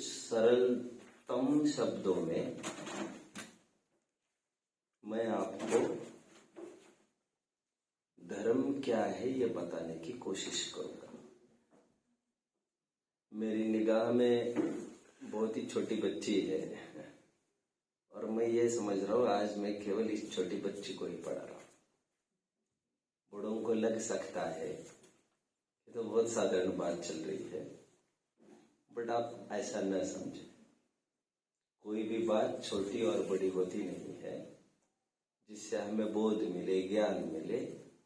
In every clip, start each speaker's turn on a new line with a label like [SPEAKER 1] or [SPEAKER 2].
[SPEAKER 1] कुछ सरलतम शब्दों में मैं आपको धर्म क्या है ये बताने की कोशिश करूंगा। मेरी निगाह में बहुत ही छोटी बच्ची है और मैं ये समझ रहा हूँ आज मैं केवल इस छोटी बच्ची को ही पढ़ा रहा हूँ। बड़ों को लग सकता है ये तो बहुत साधारण बात चल रही है, बट आप ऐसा न समझें। कोई भी बात छोटी और बड़ी होती नहीं है। जिससे हमें बोध मिले, ज्ञान मिले,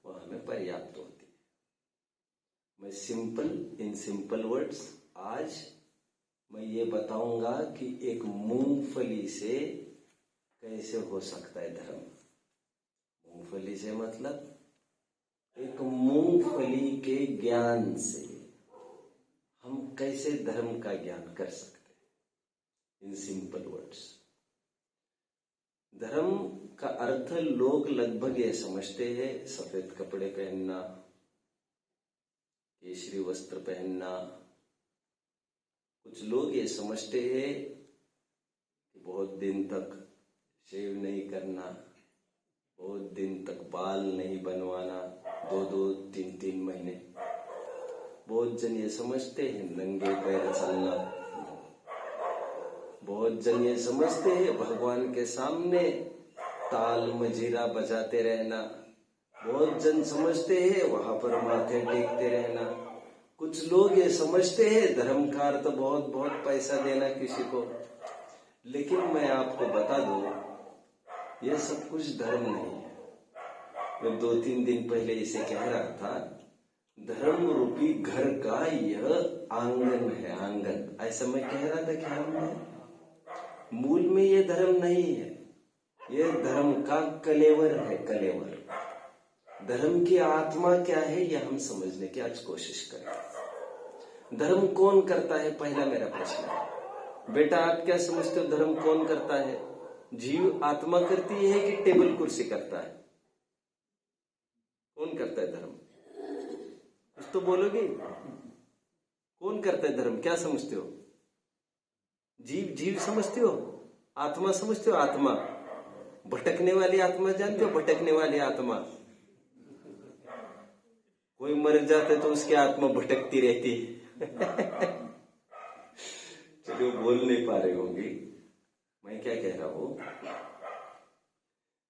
[SPEAKER 1] वो हमें पर्याप्त होती है। मैं इन सिंपल वर्ड्स आज मैं ये बताऊंगा कि एक मूंगफली से कैसे हो सकता है धर्म। मूंगफली से मतलब एक मूंगफली के ज्ञान से हम कैसे धर्म का ज्ञान कर सकते हैं। इन सिंपल वर्ड्स धर्म का अर्थ लोग लगभग ये समझते हैं सफेद कपड़े पहनना, केसरी वस्त्र पहनना। कुछ लोग ये समझते हैं कि बहुत दिन तक शेव नहीं करना, बहुत दिन तक बाल नहीं बनवाना, 2-2, 3-3 महीने। बहुत जन ये समझते हैं नंगे पैर चलना। बहुत जन ये समझते हैं भगवान के सामने ताल मजीरा बजाते रहना। बहुत जन समझते हैं वहां पर माथे टेकते रहना। कुछ लोग ये समझते हैं धर्म का अर्थ बहुत बहुत पैसा देना किसी को। लेकिन मैं आपको बता दूं ये सब कुछ धर्म नहीं है। मैं 2-3 दिन पहले इसे कह रहा था, धर्म रूपी घर का यह आंगन है। आंगन ऐसा मैं कह रहा था ख्याल में। मूल में ये धर्म नहीं है, ये धर्म का कलेवर है। कलेवर धर्म की आत्मा क्या है यह हम समझने की आज कोशिश करें। धर्म कौन करता है, पहला मेरा प्रश्न है। बेटा आप क्या समझते हो धर्म कौन करता है? जीव आत्मा करती है कि टेबल कुर्सी करता है? कौन करता है धर्म? कुछ तो बोलोगे। कौन करता है धर्म? क्या समझते हो? जीव समझते हो? आत्मा समझते हो? आत्मा भटकने वाली आत्मा जानते हो? भटकने वाली आत्मा कोई मर जाता है तो उसकी आत्मा भटकती रहती है। चलो बोल नहीं पा रहे होंगे मैं क्या कह रहा हूं।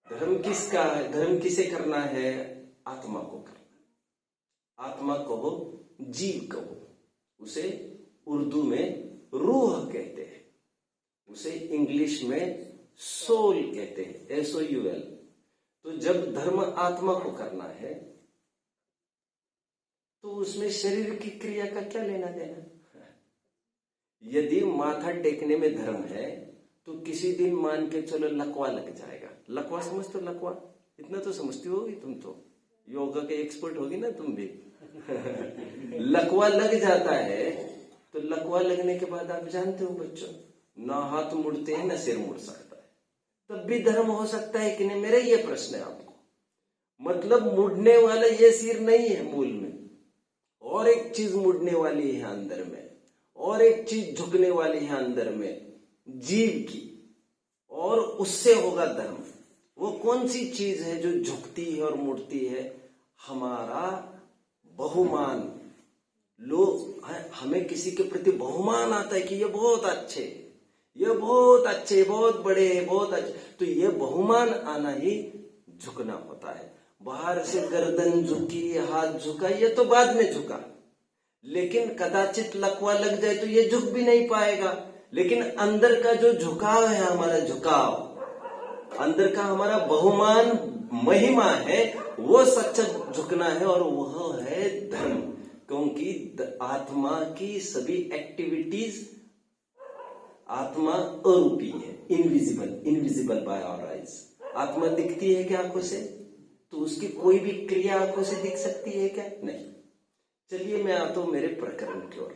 [SPEAKER 1] धर्म किसका है? धर्म किसे करना है? आत्मा को करना। आत्मा कहो, जीव कहो, उसे उर्दू में रूह कहते हैं, उसे इंग्लिश में सोल कहते हैं, SOUL। तो जब धर्म आत्मा को करना है तो उसमें शरीर की क्रिया का क्या लेना देना? यदि माथा टेकने में धर्म है तो किसी दिन मान के चलो लकवा लग जाएगा। लकवा समझते हो? लकवा इतना तो समझती होगी तुम, तो योगा के एक्सपर्ट होगी ना तुम भी। लकवा लग जाता है तो लकवा लगने के बाद आप जानते हो बच्चों, ना हाथ मुड़ते हैं ना सिर मुड़ सकता है। तब भी धर्म हो सकता है कि नहीं? मेरा ये प्रश्न है आपको। मतलब मुड़ने वाला ये सिर नहीं है मूल में, और एक चीज मुड़ने वाली है अंदर में, और एक चीज झुकने वाली है अंदर में, जीव की, और उससे होगा धर्म। वो कौन सी चीज है जो झुकती है और मुड़ती है? हमारा बहुमान। लोग हमें किसी के प्रति बहुमान आता है कि ये बहुत अच्छे, ये बहुत अच्छे, बहुत बड़े, बहुत अच्छे। तो ये बहुमान आना ही झुकना होता है। बाहर से गर्दन झुकी, हाथ झुका, ये तो बाद में झुका। लेकिन कदाचित लकवा लग जाए तो ये झुक भी नहीं पाएगा। लेकिन अंदर का जो झुकाव है, हमारा झुकाव, अंदर का हमारा बहुमान महिमा है, वो सच्चा झुकना है, और वह है धर्म। क्योंकि आत्मा की सभी एक्टिविटीज, आत्मा अरूपी है, इनविजिबल बाय आवर आइज। आत्मा दिखती है क्या आंखों से? तो उसकी कोई भी क्रिया आंखों से दिख सकती है क्या? नहीं। चलिए मैं आता हूं मेरे प्रकरण की ओर।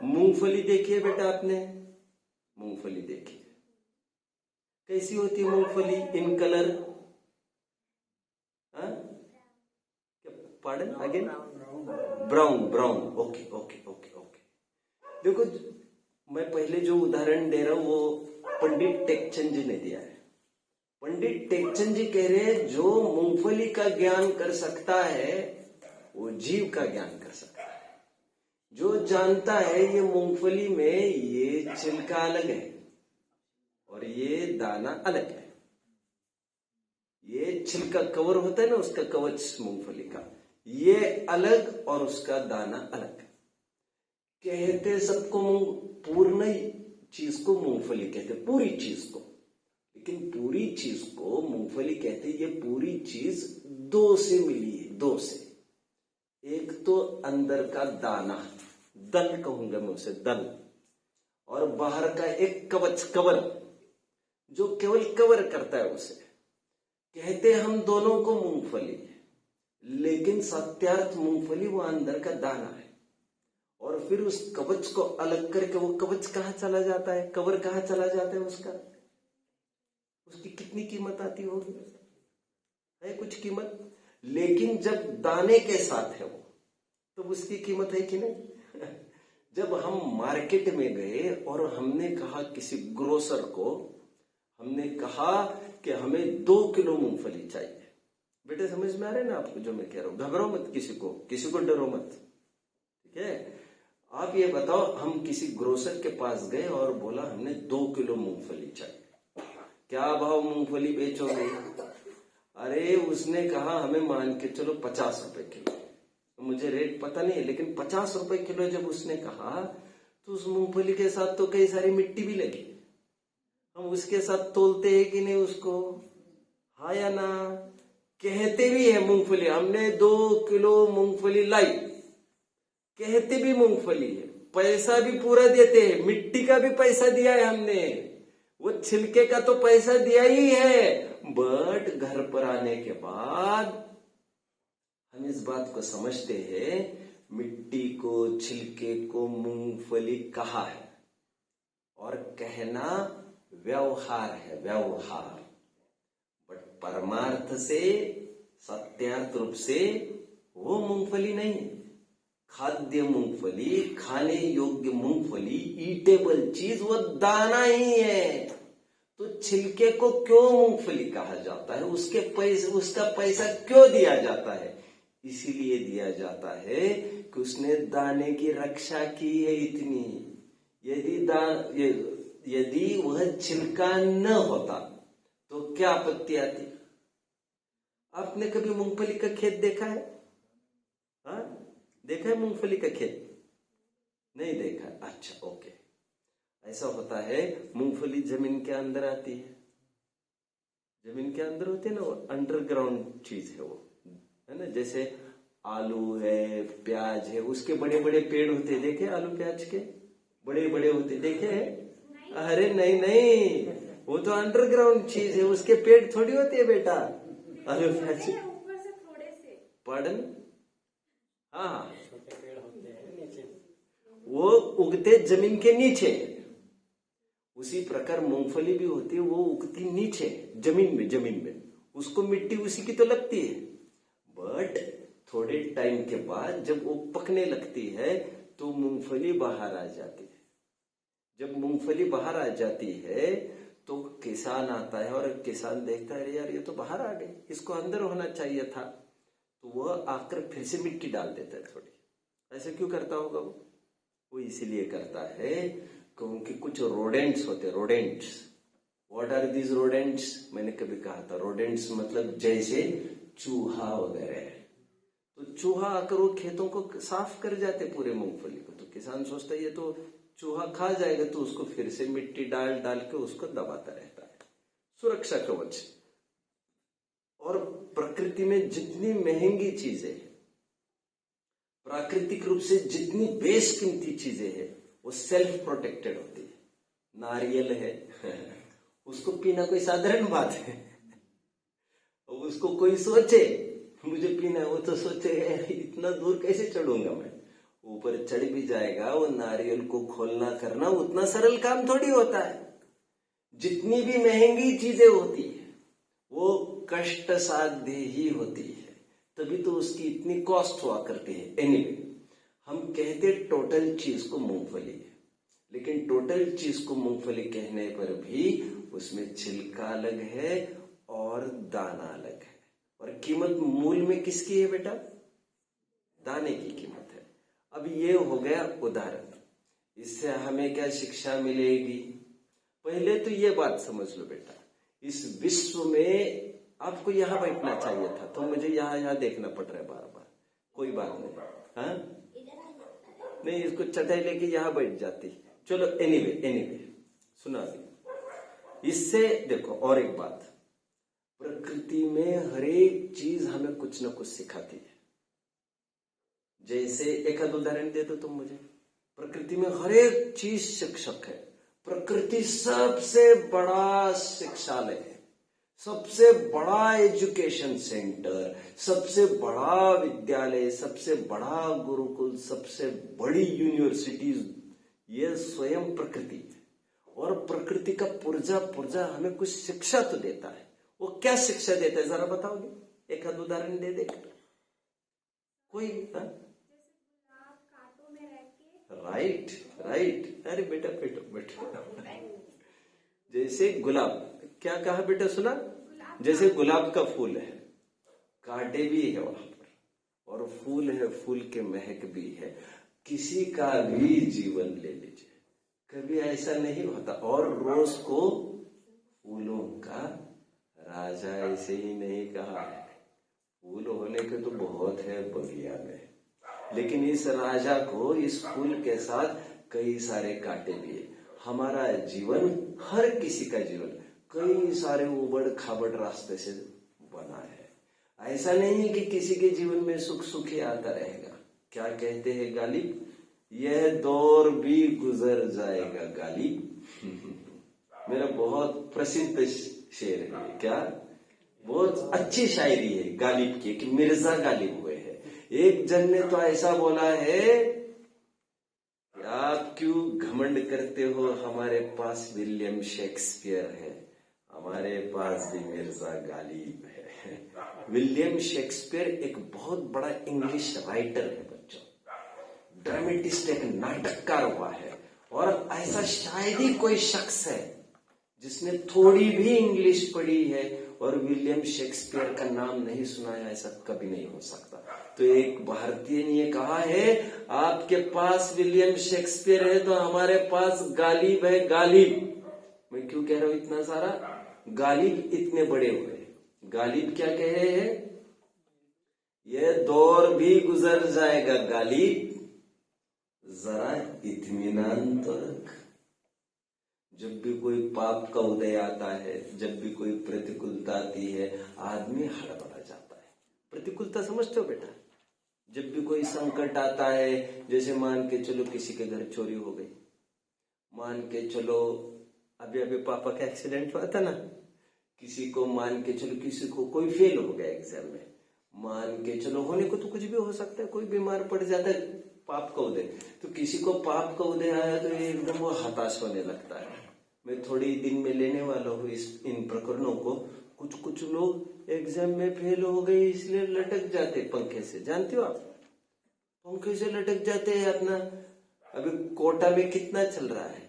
[SPEAKER 1] मूंगफली देखिए बेटा आपने, मूंगफली देखिए कैसी होती है मूंगफली in colour? Pardon again? Brown. Okay. देखो मैं पहले जो उदाहरण दे रहा हूं वो पंडित टेकचंद जी ने दिया है। पंडित टेकचंद जी कह रहे हैं जो मूंगफली का ज्ञान कर सकता है वो जीव का ज्ञान कर सकता है। जो जानता है ये मूंगफली में ये छिलका अलग है और ये दाना अलग है, ये छिलका कवर होता है ना उसका कवच मूंगफली का, ये अलग और उसका दाना अलग। कहते सबको पूर्ण चीज को मूंगफली कहते, पूरी चीज को, लेकिन पूरी चीज को मूंगफली कहते। ये पूरी चीज दो से मिली है, दो से। एक तो अंदर का दाना, दल कहूंगा मैं उसे, दल, और बाहर का एक कवच, कवर, जो केवल कवर करता है उसे कहते हम दोनों को मूंगफली। लेकिन सत्यार्थ मूंगफली वो अंदर का दाना है। और फिर उस कवच को अलग करके वो कवच कहाँ चला जाता है, कवर कहाँ चला जाता है उसका, उसकी कितनी कीमत आती होगी, है कुछ कीमत। लेकिन जब दाने के साथ है वो, तो उसकी कीमत है कि नहीं। जब हम मार्केट में गए और हमने कहा किसी ग्रोसर को, हमने कहा कि हमें 2 किलो मूंगफली चाहिए। बेटे समझ में आ रहा है ना आपको जो मैं कह रहा हूं, घबराओ मत, किसी को डरो मत, ठीक है। आप ये बताओ, हम किसी ग्रोसर के पास गए और बोला हमने 2 किलो मूंगफली चाहिए, क्या भाव मूंगफली बेचोगे। अरे उसने कहा हमें मान के चलो 50 रुपए किलो। मुझे रेट पता नहीं है, लेकिन 50 रुपए किलो जब उसने कहा तो उस मूंगफली के साथ तो कई सारी मिट्टी भी लगी। हम उसके साथ तोलते हैं कि नहीं उसको, हाँ या ना। कहते भी है मूंगफली, हमने 2 किलो मूंगफली लाई, कहते भी मूंगफली है, पैसा भी पूरा देते हैं, मिट्टी का भी पैसा दिया है हमने, वो छिलके का तो पैसा दिया ही है। बट घर पर आने के बाद हम इस बात को समझते हैं, मिट्टी को, छिलके को मूंगफली कहा है, और कहना व्यवहार है, व्यवहार। बट परमार्थ से, सत्यार्थ रूप से वो मूंगफली नहीं है। खाद्य मूंगफली, खाने योग्य मूंगफली, ईटेबल चीज वो दाना ही है। तो छिलके को क्यों मूंगफली कहा जाता है, उसका पैसा क्यों दिया जाता है, इसीलिए दिया जाता है कि उसने दाने की रक्षा की है इतनी। यदि वह छिलका न होता तो क्या आपत्ति आती। आपने कभी मूंगफली का खेत देखा है, हाँ देखा है मूंगफली का खेत, नहीं देखा, अच्छा ओके। ऐसा होता है, मूंगफली जमीन के अंदर आती है, जमीन के अंदर होती है ना, वो अंडरग्राउंड चीज है वो, है ना। जैसे आलू है, प्याज है, उसके बड़े बड़े पेड़ होते, देखे आलू प्याज के बड़े बड़े होते, देखे हैं? अरे नहीं, वो तो अंडरग्राउंड चीज है, उसके पेड़ थोड़ी होती है बेटा, आलू प्याज। पढ़न, हाँ, वो उगते जमीन के नीचे। उसी प्रकार मूंगफली भी होती है, वो उगती नीचे जमीन में, उसको मिट्टी उसी की तो लगती है। बट थोड़े टाइम के बाद जब वो पकने लगती है तो मूंगफली बाहर आ जाती है। जब मूंगफली बाहर आ जाती है तो किसान आता है और किसान देखता है यार ये तो बाहर आ गई, इसको अंदर होना चाहिए था, तो वह आकर फिर से मिट्टी डाल देता है थोड़ी। ऐसा क्यों करता होगा वो इसीलिए करता है क्योंकि कुछ रोडेंट्स होते, rodents. What are these rodents, मैंने कभी कहा था, रोडेंट्स मतलब जैसे चूहा वगैरह है। तो चूहा आकर वो खेतों को साफ कर जाते पूरे मूंगफली को, तो किसान सोचता है ये तो चूहा खा जाएगा, तो उसको फिर से मिट्टी डाल के उसको दबाता रहता है, सुरक्षा कवच। और प्रकृति में जितनी महंगी चीजें हैं, प्राकृतिक रूप से जितनी बेशकीमती चीजें हैं, वो सेल्फ प्रोटेक्टेड होती है। नारियल है उसको पीना कोई साधारण बात है, उसको कोई सोचे मुझे पीना है, वो तो सोचे इतना दूर कैसे चढ़ूंगा मैं, ऊपर चढ़ भी जाएगा। वो नारियल को खोलना करना उतना सरल काम थोड़ी होता है। जितनी भी महंगी चीजें होती है वो कष्ट साध्य ही होती है, तभी तो उसकी इतनी कॉस्ट हुआ करती है। एनीवे, हम कहते टोटल चीज को मूंगफली है, लेकिन टोटल चीज को मूंगफली कहने पर भी उसमें छिलका अलग है और दाना अलग है। और कीमत मूल में किसकी है बेटा? दाने की कीमत है। अब ये हो गया उदाहरण। इससे हमें क्या शिक्षा मिलेगी? पहले तो ये बात समझ लो बेटा, इस विश्व में आपको यहां बैठना चाहिए था, तो मुझे यहां देखना पड़ रहा है बार बार। कोई बात नहीं, हाँ नहीं, इसको चटाई लेके यहां बैठ जाती। चलो एनीवे सुना दी। इससे देखो और एक बात, प्रकृति में हर एक चीज हमें कुछ ना कुछ सिखाती है। जैसे एक आध उदाहरण दे दो तुम मुझे। प्रकृति में हर एक चीज शिक्षक है। प्रकृति सबसे बड़ा शिक्षालय है, सबसे बड़ा एजुकेशन सेंटर, सबसे बड़ा विद्यालय, सबसे बड़ा गुरुकुल, सबसे बड़ी यूनिवर्सिटीज, ये स्वयं प्रकृति है। और प्रकृति का पुर्जा हमें कुछ शिक्षा तो देता है। वो क्या शिक्षा देता है जरा बताओगे? एक आध उदाहरण दे दे कोई। राइट। अरे बेटा बेटो जैसे गुलाब, क्या कहा बेटा सुना? जैसे गुलाब का फूल है, कांटे भी है वहां पर, और फूल है, फूल के महक भी है। किसी का भी जीवन ले लीजिए, कभी ऐसा नहीं होता। और रोज को फूलों का राजा ऐसे ही नहीं कहा है। फूल होने के तो बहुत है बगिया में, लेकिन इस राजा को, इस फूल के साथ कई सारे कांटे भी है। हमारा जीवन, हर किसी का जीवन कई सारे उबड़ खाबड़ रास्ते से बना है। ऐसा नहीं है कि किसी के जीवन में सुख सुख ही आता रहेगा। क्या कहते हैं गालिब? यह दौर भी गुजर जाएगा गालिब। मेरा बहुत प्रसिद्ध शेर है। क्या? बहुत अच्छी शायरी है गालिब की, कि मिर्जा गालिब हुए हैं। एक जन ने तो ऐसा बोला है कि आप क्यों घमंड करते हो, हमारे पास विलियम शेक्सपियर है, हमारे पास भी मिर्जा गालिब है। विलियम शेक्सपियर एक बहुत बड़ा इंग्लिश राइटर है बच्चों, ड्रामेटिस्ट, एक नाटककार हुआ है। और ऐसा शायद ही कोई शख्स है जिसने थोड़ी भी इंग्लिश पढ़ी है और विलियम शेक्सपियर का नाम नहीं सुना है, ऐसा कभी नहीं हो सकता। तो एक भारतीय ने ये कहा है, आपके पास विलियम शेक्सपियर है तो हमारे पास गालिब है, गालिब। मैं क्यों कह रहा हूं इतना सारा? गालिब इतने बड़े हुए। गालिब क्या कह रहे हैं? यह दौर भी गुजर जाएगा गालिब, जरा इत्मीनान तो रख। जब भी कोई पाप का उदय आता है, जब भी कोई प्रतिकूलता आती है, आदमी हड़बड़ा जाता है। प्रतिकूलता समझते हो बेटा? जब भी कोई संकट आता है, जैसे मान के चलो किसी के घर चोरी हो गई, मान के चलो अभी पापा का एक्सीडेंट हुआ था ना, किसी को मान के चलो, किसी को कोई फेल हो गया एग्जाम में, मान के चलो, होने को तो कुछ भी हो सकता है, कोई बीमार पड़ जाता है, पाप का उदय। तो किसी को पाप का उदय आया तो एकदम वो हताश होने लगता है। मैं थोड़ी दिन में लेने वाला हूँ इन प्रकरणों को। कुछ लोग एग्जाम में फेल हो गए इसलिए लटक जाते पंखे से, जानते हो आप? पंखे से लटक जाते हैं अपना। अभी कोटा में कितना चल रहा है,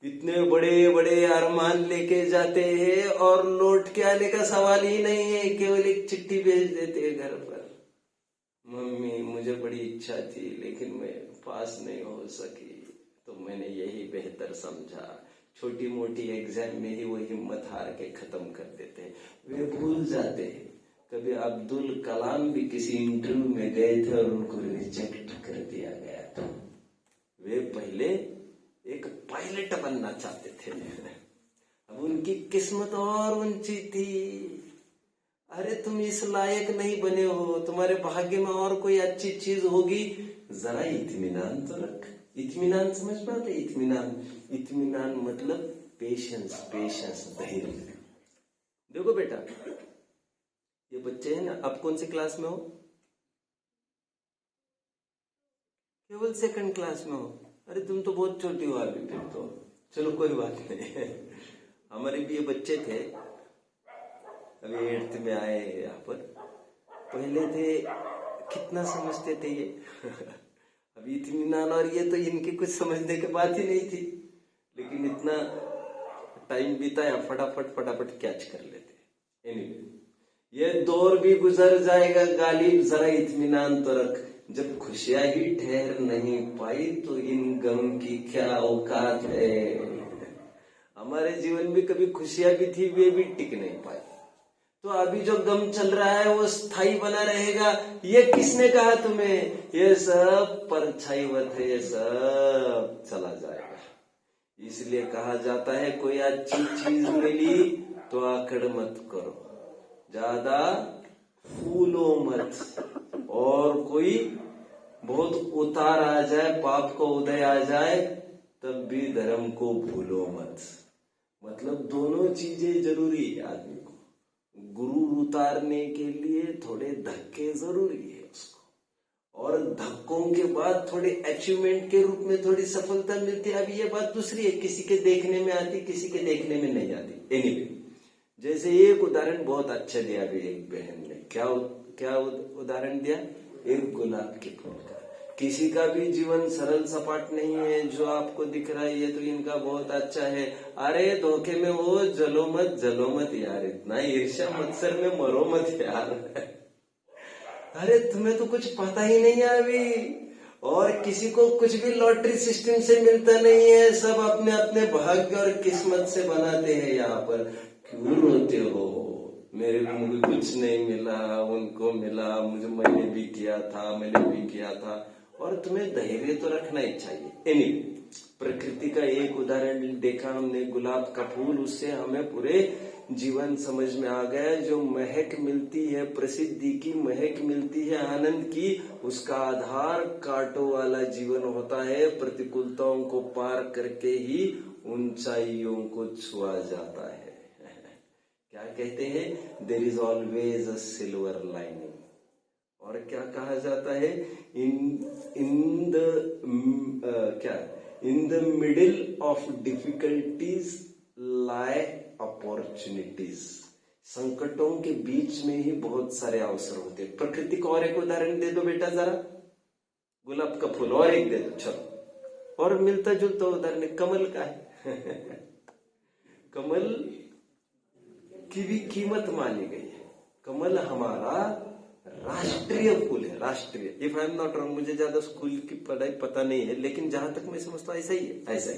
[SPEAKER 1] इतने बड़े बड़े अरमान लेके जाते हैं और लौट के आने का सवाल ही नहीं है, केवल एक चिट्ठी भेज देते हैं घर पर, मम्मी मुझे बड़ी इच्छा थी लेकिन मैं पास नहीं हो सकी, तो मैंने यही बेहतर समझा। छोटी मोटी एग्जाम में ही वो हिम्मत हार के खत्म कर देते हैं। वे भूल जाते हैं कभी अब्दुल कलाम भी किसी इंटरव्यू में गए थे और उनको रिजेक्ट कर दिया गया था। वे पहले एक पायलट बनना चाहते थे, अब उनकी किस्मत और ऊंची थी। अरे तुम इस लायक नहीं बने हो, तुम्हारे भाग्य में और कोई अच्छी चीज होगी, जरा इत्मीनान तो रख। इत्मीनान समझ पाते? इत्मीनान मतलब पेशेंस, धैर्य। देखो बेटा, ये बच्चे हैं ना, आप कौन सी क्लास में हो? केवल सेकंड क्लास में हो। अरे तुम तो बहुत छोटी हो अभी, फिर तो चलो कोई बात नहीं। हमारे भी ये बच्चे थे, अभी 8th में आए यहाँ पर। पहले थे कितना समझते थे ये। अभी इत्मीनान और ये तो इनकी कुछ समझने की बात ही नहीं थी। लेकिन इतना टाइम बीताया फटाफट कैच कर लेते। एनीवे, ये दौर भी गुजर जाएगा गालिब, जरा इत्मीनान तो रख, जब खुशियां ही ठहर नहीं पाई तो इन गम की क्या औकात है। हमारे जीवन में कभी खुशियां भी थी, वे भी टिक नहीं पाई, तो अभी जो गम चल रहा है वो स्थायी बना रहेगा, ये किसने कहा तुम्हें? ये सब परछाईवत है, ये सब चला जाएगा। इसलिए कहा जाता है कोई अच्छी चीज मिली तो आकड़ मत करो, ज्यादा फूलो मत, और कोई बहुत उतार आ जाए, पाप को उदय आ जाए, तब भी धर्म को भूलो मत। मतलब दोनों चीजें जरूरी है आदमी को। गुरु उतारने के लिए थोड़े धक्के जरूरी है उसको, और धक्कों के बाद थोड़े अचीवमेंट के रूप में थोड़ी सफलता मिलती है। अभी ये बात दूसरी है, किसी के देखने में आती, किसी के देखने में नहीं आती। एनीवे, जैसे एक उदाहरण बहुत अच्छा दिया अभी एक बहन ने, क्या उदाहरण दिया? एक गुलाब के फूल का। किसी का भी जीवन सरल सपाट नहीं है, जो आपको दिख रहा है ये तो इनका बहुत अच्छा है, अरे धोखे में वो जलो मत यार, इतना ईर्ष्या मत्सर में मरो मत यार। अरे तुम्हें तो कुछ पता ही नहीं है अभी, और किसी को कुछ भी लॉटरी सिस्टम से मिलता नहीं है, सब अपने अपने भाग्य और किस्मत से बनाते हैं। यहाँ पर क्यों रोते हो? मेरे को मुझे कुछ नहीं मिला, उनको मिला, मैंने भी किया था, और तुम्हें धैर्य तो रखना ही चाहिए। एनीवे, प्रकृति का एक उदाहरण देखा हमने, गुलाब का फूल, उससे हमें पूरे जीवन समझ में आ गया। जो महक मिलती है, प्रसिद्धि की महक मिलती है, आनंद की, उसका आधार कांटों वाला जीवन होता है। प्रतिकूलताओं को पार करके ही ऊंचाइयों को छुआ जाता है। क्या कहते हैं? There is always a silver lining. और क्या कहा जाता है? In the middle of difficulties lie opportunities. संकटों के बीच में ही बहुत सारे अवसर होते हैं। प्रकृति को और एक उदाहरण दे दो बेटा जरा, गुलाब का फूल और एक दे दो, चलो। और मिलता जुलता उदाहरण कमल का है। कमल की भी कीमत मानी गई है। कमल हमारा राष्ट्रीय फूल है, राष्ट्रीय। If I am not wrong, मुझे ज्यादा स्कूल की पढ़ाई पता नहीं है, लेकिन जहां तक मैं समझता हूं ऐसा ही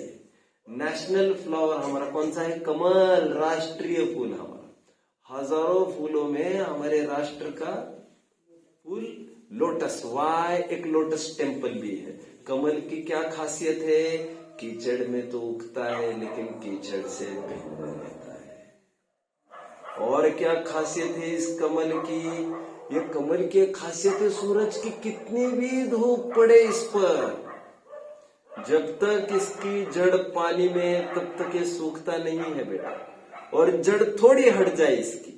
[SPEAKER 1] है। नेशनल फ्लावर हमारा कौन सा है? कमल, राष्ट्रीय फूल हमारा। हजारों फूलों में हमारे राष्ट्र का फूल लोटस, वाई एक लोटस टेम्पल भी है। कमल की क्या खासियत है? कीचड़ में तो उगता है, लेकिन कीचड़ से भिन्न रहता है। और क्या खासियत है इस कमल की? ये कमल की खासियत है, सूरज की कितनी भी धूप पड़े इस पर, जब तक इसकी जड़ पानी में, तब तक ये सूखता नहीं है बेटा। और जड़ थोड़ी हट जाए इसकी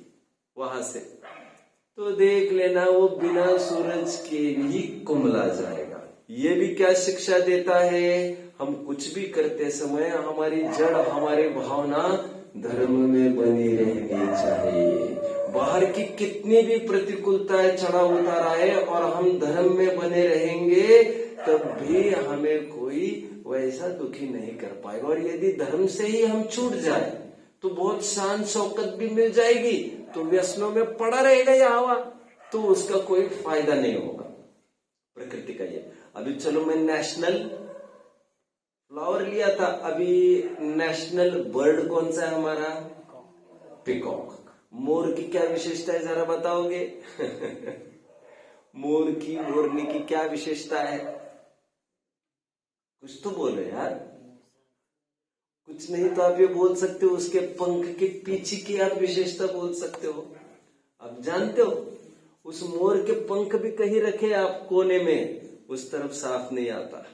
[SPEAKER 1] वहां से, तो देख लेना वो बिना सूरज के भी कुमला जाएगा। ये भी क्या शिक्षा देता है? हम कुछ भी करते समय हमारी जड़, हमारी भावना धर्म में बनी रहनी चाहिए। बाहर की कितनी भी प्रतिकूलताएं, चढ़ाव उतार आए, और हम धर्म में बने रहेंगे, तब भी हमें कोई वैसा दुखी नहीं कर पाएगा। और यदि धर्म से ही हम छूट जाए तो बहुत शान शौकत भी मिल जाएगी, तो व्यसनों में पड़ा रहेगा यह हवा, तो उसका कोई फायदा नहीं होगा। प्रकृति का ये। अभी चलो, मैं नेशनल फ्लावर लिया था, अभी नेशनल बर्ड कौन सा है हमारा? पीकॉक। मोर की क्या विशेषता है जरा बताओगे? मोर की, मोरनी की क्या विशेषता है? कुछ तो बोलो यार। कुछ नहीं तो आप ये बोल सकते हो, उसके पंख के पीछे की आप विशेषता बोल सकते हो। आप जानते हो उस मोर के पंख भी कहीं रखे आप कोने में, उस तरफ साफ नहीं आता,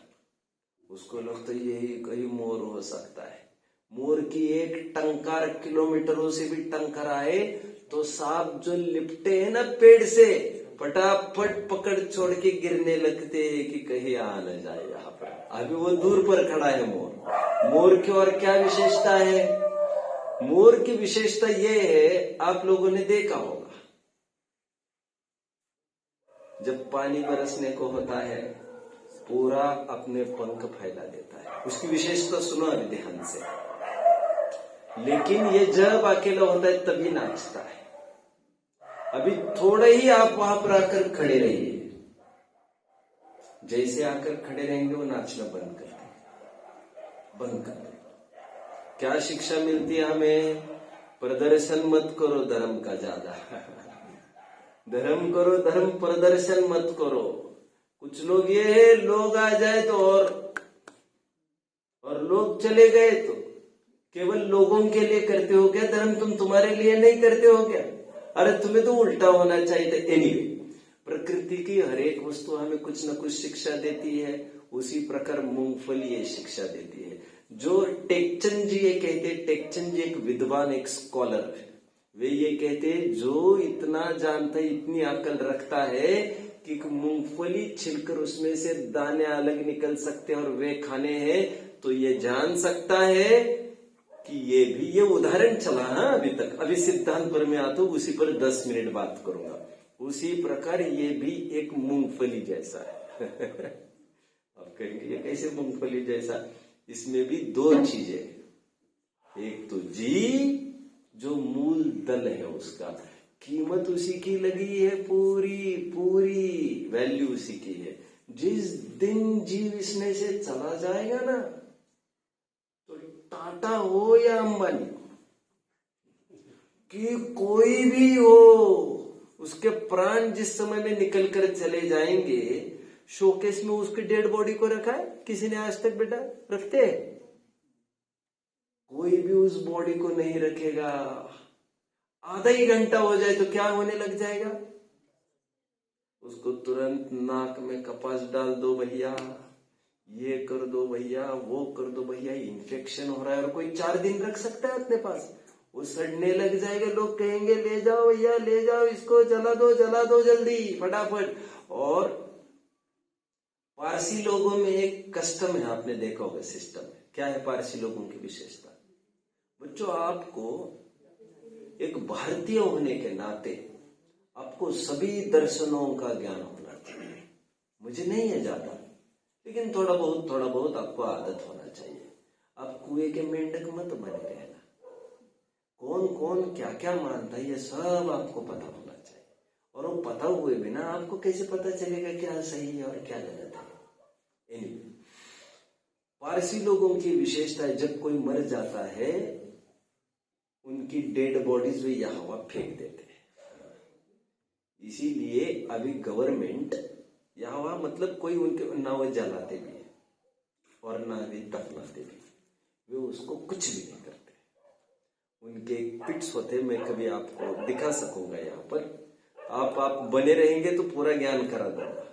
[SPEAKER 1] उसको लगता है यही कहीं मोर हो सकता है। मोर की एक टंकार किलोमीटरों से भी टंकर आए तो सांप जो लिपटे हैं ना पेड़ से, फटाफट पकड़ छोड़ के गिरने लगते हैं कि कहीं आ न जाए यहाँ पर। अभी वो दूर पर खड़ा है मोर। मोर की और क्या विशेषता है? मोर की विशेषता ये है, आप लोगों ने देखा होगा जब पानी बरसने को होता है पूरा अपने पंख फैला देता है। उसकी विशेषता सुनो अभी ध्यान से। लेकिन ये जब अकेला होता है तभी नाचता है। अभी थोड़ा ही आप वहां पर आकर खड़े रहिए, जैसे आकर खड़े रहेंगे वो नाचना बंद कर दे। क्या शिक्षा मिलती है हमें? प्रदर्शन मत करो धर्म का ज्यादा। धर्म करो, धर्म प्रदर्शन मत करो। कुछ लोग ये है, लोग आ जाए तो और लोग चले गए तो केवल लोगों के लिए करते हो क्या धर्म? तुम तुम्हारे लिए नहीं करते हो क्या? अरे तुम्हें तो उल्टा होना चाहिए था। एनीवे, प्रकृति की हर एक वस्तु हमें कुछ न कुछ शिक्षा देती है। उसी प्रकार मूंगफली ये शिक्षा देती है। जो टेकचंद जी ये कहते, टेकचंद जी एक विद्वान, एक स्कॉलर है, वे ये कहते जो इतना जानता है, इतनी अकल रखता है कि मूंगफली छिलकर उसमें से दाने अलग निकल सकते हैं और वे खाने हैं, तो ये जान सकता है कि ये उदाहरण चला। हाँ, अभी तक, अभी सिद्धांत पर मैं आता हूं, उसी पर 10 मिनट बात करूंगा। उसी प्रकार ये भी एक मूंगफली जैसा है। अब कहेंगे ये कैसे मूंगफली जैसा? इसमें भी दो चीजें। एक तो जी, जो मूल दल है उसका कीमत उसी की लगी है, पूरी वैल्यू उसी की है। जिस दिन जीव इसमें से चला जाएगा ना, तो टाटा हो या अंबानी, कि कोई भी हो, उसके प्राण जिस समय में निकल कर चले जाएंगे, शोकेस में उसकी डेड बॉडी को रखा है किसी ने आज तक? बेटा रखते हैं? कोई भी उस बॉडी को नहीं रखेगा। आधा ही घंटा हो जाए तो क्या होने लग जाएगा? उसको तुरंत नाक में कपास डाल दो भैया, ये कर दो भैया, वो कर दो भैया, इन्फेक्शन हो रहा है। और कोई 4 दिन रख सकता है अपने पास? वो सड़ने लग जाएगा। लोग कहेंगे ले जाओ भैया, ले जाओ इसको, जला दो जल्दी फटाफट। और पारसी लोगों में एक कस्टम है, आपने देखा होगा सिस्टम है। क्या है पारसी लोगों की विशेषता? बच्चों, आपको एक भारतीय होने के नाते आपको सभी दर्शनों का ज्ञान होना चाहिए। मुझे नहीं है ज्यादा, लेकिन थोड़ा बहुत आपको आदत होना चाहिए। आप कुएं के मेंढक मत बने रहना। कौन क्या क्या मानता है ये सब आपको पता होना चाहिए। और वो पता हुए बिना आपको कैसे पता चलेगा क्या सही है और क्या गलत है? पारसी लोगों की विशेषता है, जब कोई मर जाता है उनकी डेड बॉडीज वे यहाँ फेंक देते हैं। इसीलिए अभी गवर्नमेंट यहाँ मतलब कोई उनके ना वो जलाते भी है और ना भी दफनाते भी, वे उसको कुछ भी नहीं करते। उनके पिट्स होते, मैं कभी आपको दिखा सकूंगा यहाँ पर। आप बने रहेंगे तो पूरा ज्ञान करा दूंगा।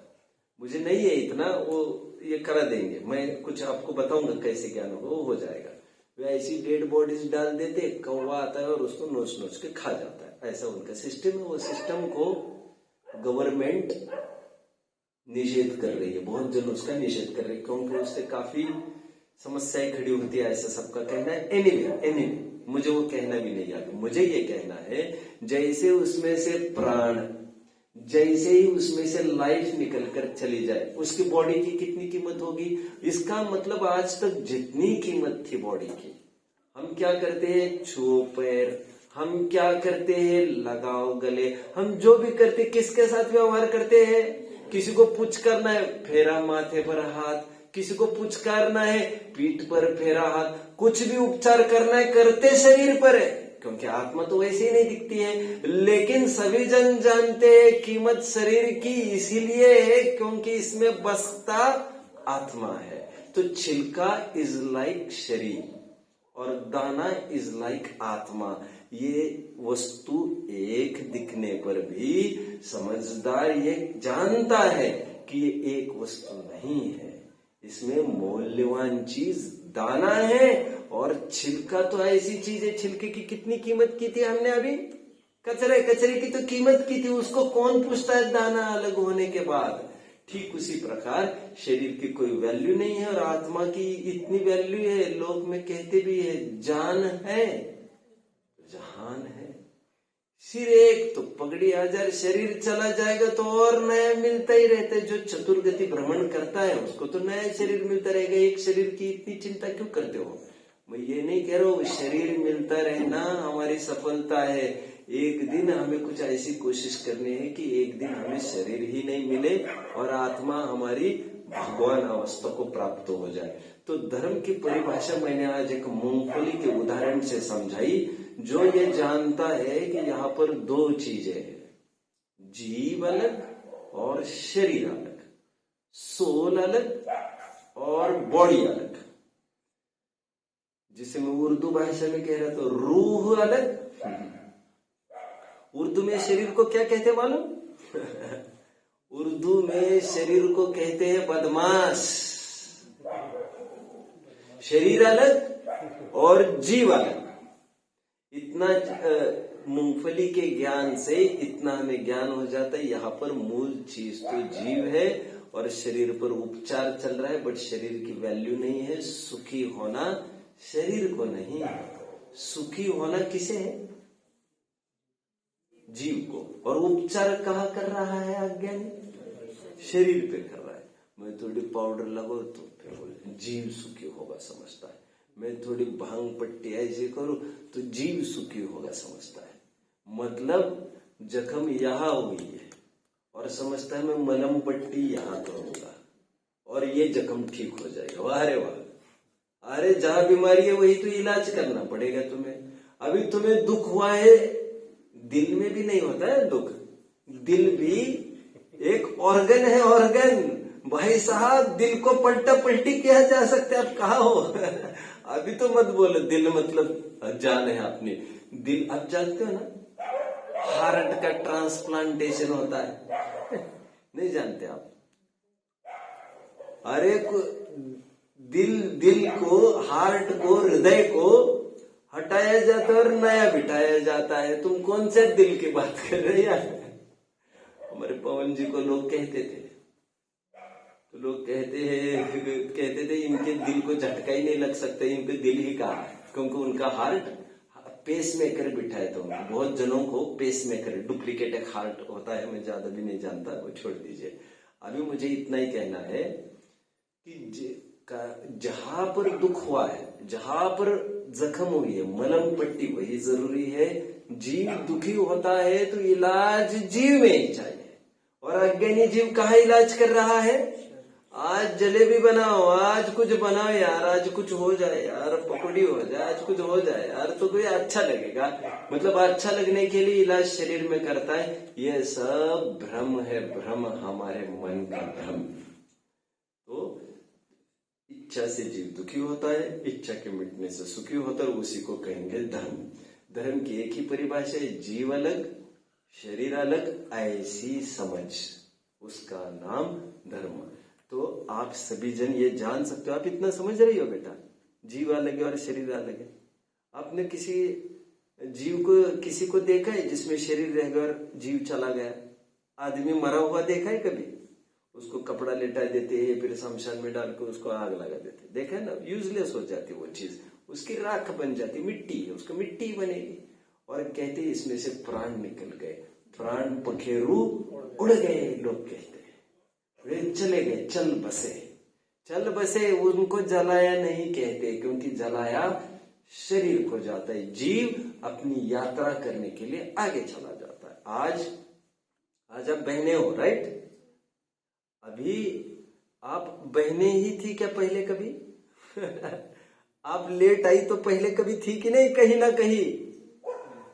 [SPEAKER 1] मुझे नहीं है इतना, वो ये करा देंगे। मैं कुछ आपको बताऊंगा कैसे ज्ञान होगा, वो हो जाएगा। वे ऐसी डेड बॉडीज डाल देते, कौवा आता है और उसको नोच के खा जाता है। ऐसा उनका सिस्टम है। वो सिस्टम को गवर्नमेंट निषेध कर रही है। बहुत जन उसका निषेध कर रही है, क्योंकि उससे काफी समस्याएं खड़ी होती है, ऐसा सबका कहना है। एनीवे, मुझे वो कहना भी नहीं आता। मुझे ये कहना है, जैसे उसमें से प्राण, जैसे ही उसमें से लाइफ निकल कर चली जाए, उसकी बॉडी की कितनी कीमत होगी? इसका मतलब आज तक जितनी कीमत थी बॉडी की, हम क्या करते हैं? छुओ पैर, हम क्या करते हैं? लगाओ गले, हम जो भी करते किसके साथ व्यवहार करते हैं? किसी को पुछ करना है, फेरा माथे पर हाथ, किसी को पुछ करना है, पीठ पर फेरा हाथ, कुछ भी उपचार करना है करते शरीर पर है, क्योंकि आत्मा तो वैसे ही नहीं दिखती है। लेकिन सभी जन जानते हैं कीमत शरीर की इसीलिए है क्योंकि इसमें बसता आत्मा है। तो छिलका इज लाइक शरीर और दाना इज लाइक आत्मा। ये वस्तु एक दिखने पर भी समझदार ये जानता है कि ये एक वस्तु नहीं है, इसमें मूल्यवान चीज दाना है। और छिलका तो ऐसी चीज है, छिलके की कितनी कीमत की थी हमने अभी? कचरे की तो कीमत की थी, उसको कौन पूछता है दाना अलग होने के बाद? ठीक उसी प्रकार शरीर की कोई वैल्यू नहीं है और आत्मा की इतनी वैल्यू है। लोग में कहते भी है जान है जहान है। सिर एक तो पगड़ी आ जाए, शरीर चला जाएगा तो और नया मिलता ही रहता है। जो चतुर्गति भ्रमण करता है उसको तो नया शरीर मिलता रहेगा। एक शरीर की इतनी चिंता क्यों करते हो? मैं ये नहीं कह रहा हूँ शरीर मिलता रहना हमारी सफलता है। एक दिन हमें कुछ ऐसी कोशिश करनी है कि एक दिन हमें शरीर ही नहीं मिले और आत्मा हमारी भगवान अवस्था को प्राप्त हो जाए। तो धर्म की परिभाषा मैंने आज एक मूंगफली के उदाहरण से समझाई, जो ये जानता है कि यहाँ पर दो चीजें हैं, जीव अलग और शरीर अलग, सोल अलग और बॉडी अलग। जिसे मैं उर्दू भाषा में कह रहा तो रूह अलग। उर्दू में शरीर को क्या कहते मालूम? उर्दू में शरीर को कहते हैं बदमाश। शरीर अलग और जीव अलग। इतना मूंगफली के ज्ञान से इतना हमें ज्ञान हो जाता है। यहाँ पर मूल चीज तो जीव है और शरीर पर उपचार चल रहा है, बट शरीर की वैल्यू नहीं है। सुखी होना शरीर को नहीं, सुखी होना किसे है? जीव को। और उपचार कहाँ कर रहा है अज्ञानी? शरीर पे कर रहा है। मैं थोड़ी पाउडर लगाऊ तो फिर जीव सुखी होगा समझता है। मैं थोड़ी भांग पट्टी ऐसे करूं तो जीव सुखी होगा समझता है। मतलब जख्म यहाँ हुई है और समझता है मैं मलम पट्टी यहाँ करूंगा और ये जख्म ठीक हो जाएगा। वाह रे वाह! अरे जहां बीमारी है वही तो इलाज करना पड़ेगा तुम्हें। अभी तुम्हें दुख हुआ है, दिल में भी नहीं होता है दुख। दिल भी एक ऑर्गन है, ऑर्गन। भाई साहब दिल को पलटा पलटी किया जा सकता है। आप कहा हो? अभी तो मत बोलो दिल मतलब जान है अपनी। दिल आप जानते हो ना, हार्ट का ट्रांसप्लांटेशन होता है। नहीं जानते आप? अरे दिल को, हार्ट को, हृदय को हटाया जाता है और नया बिठाया जाता है। तुम कौन से दिल की बात कर रहे यार? हमारे पवन जी को लोग कहते थे, तो लोग कहते थे इनके दिल को झटका ही नहीं लग सकता, इनके दिल ही कहा है, क्योंकि उनका हार्ट पेस मेकर बिठाया था उनको। बहुत जनों को पेस मेकर, डुप्लीकेट एक हार्ट होता है, मैं ज्यादा भी नहीं जानता, वो छोड़ दीजिए। अभी मुझे इतना ही कहना है कि जहां पर दुख हुआ है, जहां पर जख्म हुई है, मलम पट्टी वही जरूरी है। जीव दुखी होता है तो इलाज जीव में ही चाहिए। और अज्ञानी जीव कहाँ इलाज कर रहा है? आज जलेबी बनाओ, आज कुछ बनाओ यार, आज कुछ हो जाए यार, पकौड़ी हो जाए, आज कुछ हो जाए यार, तो कोई अच्छा लगेगा। मतलब अच्छा लगने के लिए इलाज शरीर में करता है। यह सब भ्रम है, भ्रम हमारे मन का भ्रम। तो इच्छा से जीव दुखी होता है, इच्छा के मिटने से सुखी होता है, उसी को कहेंगे धर्म। धर्म की एक ही परिभाषा है, जीव अलग शरीर अलग, ऐसी समझ, उसका नाम धर्म। तो आप सभी जन ये जान सकते हो, आप इतना समझ रही हो बेटा, जीव अलग है और शरीर अलग है। आपने किसी जीव को, किसी को देखा है जिसमें शरीर रह गया और जीव चला गया? आदमी मरा हुआ देखा है कभी? उसको कपड़ा लेटा देते हैं, फिर शमशान में डाल कर उसको आग लगा देते, देखा है ना? यूजलेस हो जाती वो चीज, उसकी राख बन जाती, मिट्टी है, उसको मिट्टी ही बनेगी। और कहते इसमें से प्राण निकल गए, प्राण पखेरु उड़ गए, लोग कहते हैं वे चले गए, चल बसे। उनको जलाया नहीं कहते, क्योंकि जलाया शरीर को जाता है। जीव अपनी यात्रा करने के लिए आगे चला जाता है। आज आप बहने हो, राइट? अभी आप बहने ही थी क्या पहले कभी? आप लेट आई तो पहले कभी थी कि नहीं कहीं ना कहीं?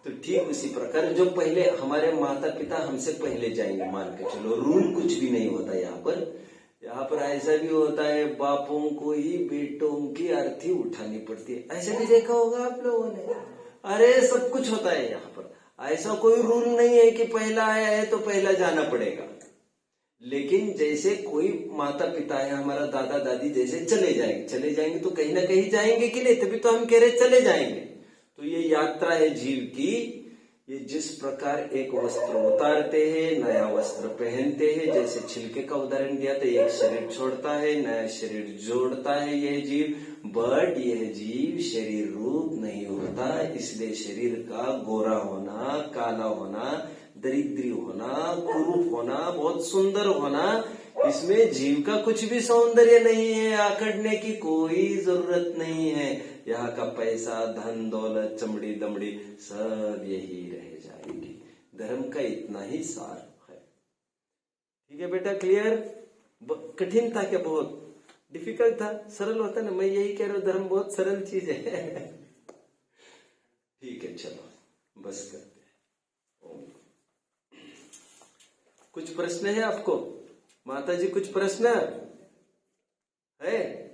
[SPEAKER 1] तो ठीक उसी प्रकार जो पहले हमारे माता पिता हमसे पहले जाएंगे, मान के चलो, रूल कुछ भी नहीं होता यहाँ पर ऐसा भी होता है, बापों को ही बेटों की अर्थी उठानी पड़ती है। ऐसा भी देखा होगा आप लोगों ने। अरे सब कुछ होता है यहाँ पर, ऐसा कोई रूल नहीं है कि पहला आया है तो पहला जाना पड़ेगा। लेकिन जैसे कोई माता पिता है, हमारा दादा दादी जैसे चले जाएंगे तो कहीं ना कहीं जाएंगे कि नहीं? तभी तो हम कह रहे चले जाएंगे। तो ये यात्रा है जीव की। ये जिस प्रकार एक वस्त्र उतारते हैं, नया वस्त्र पहनते हैं, जैसे छिलके का उदाहरण दिया था, एक शरीर छोड़ता है, नया शरीर जोड़ता है। यह जीव बट यह जीव शरीर रूप नहीं होता, इसलिए शरीर का गोरा होना, काला होना, दरिद्री होना, कुरूप होना, बहुत सुंदर होना, इसमें जीव का कुछ भी सौंदर्य नहीं है। आकड़ने की कोई जरूरत नहीं है। यहाँ का पैसा, धन दौलत, चमड़ी दमड़ी सब यही रह जाएगी। धर्म का इतना ही सार है। ठीक है बेटा, क्लियर? कठिन था क्या? बहुत डिफिकल्ट था? सरल होता ना, मैं यही कह रहा हूं, धर्म बहुत सरल चीज है। ठीक है, चलो बस करते हैं। कुछ प्रश्न है आपको? माता जी कुछ प्रश्न है?